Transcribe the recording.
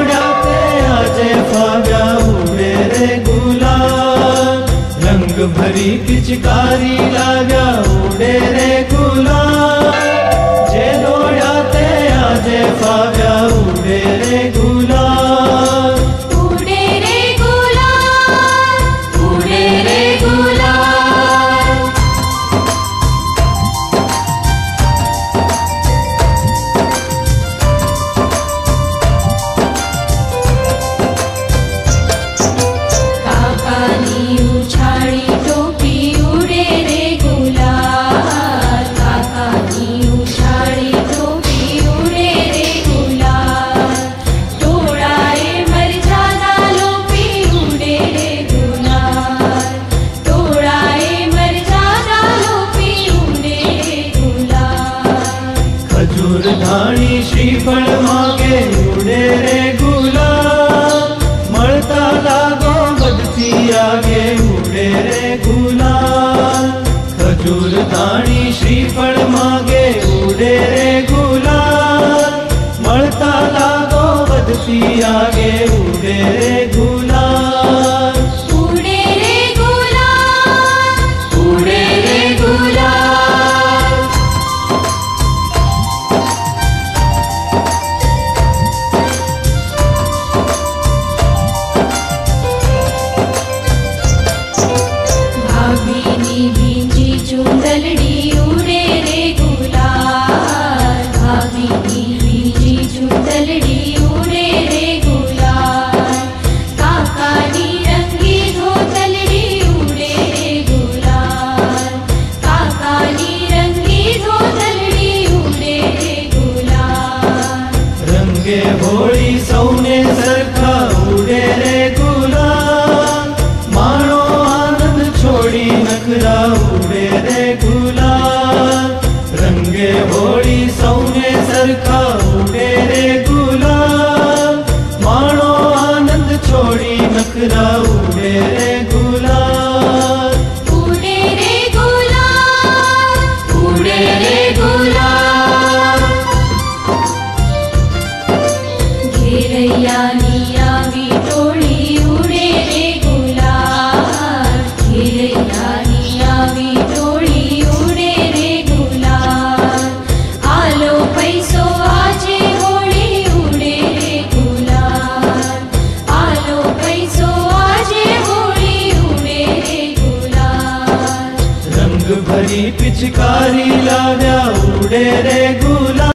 दौड़ाते आजे फाव्या उड़े रे गुलाल, रंग भरी पिचकारी लाग्या उड़े रे गुलाल, जे दौड़ाते आजे फाव्या उड़े रे गुलाल, उड़े रे गुलाल, उड़े रे गुलाल। काकानी उछाड़ी टोपी उड़े रे गुलाल, काकानी उछाड़ी टोपी उड़े रे गुलाल, तोड़ाए मरजाना लोपी उड़े रे गुलाल, तोड़ाए मरजाना लोपी उड़े रे गुलाल। खजूर धाणी श्रीफल मांगे उड़े रे गुलाल, मळता लागो बदती आगे उड़े रे गुलाल, खजूर धाणी श्रीफल मांगे उड़े रे गुलाल, मळता लागो बदती आगे उड़े रे गुलाल, उड़े रे गुलाल, उड़े रे गुलाल। भाभीनी भींजी चुंदलड़ी उड़े रे गुलाल, भाभीनी भींजी चुंदलड़ी उड़े रे गुलाल, काकानी रंगी धोतलड़ी उड़े रे गुलाल, काकानी रंगी धोतलड़ी उड़े रे गुलाल। रंगे होळी सौने सरखा उड़े रे गुलाल, माणो आनंद छोड़ी नखरा उड़े रे गुलाल, रंगे होळी सौने सरखा उड़े रे गुलाल, माणो आनंद छोड़ी नखरा उड़े रे गुलाल, उड़े रे गुलाल, उड़े रे गुलाल। घेरैयानी आवी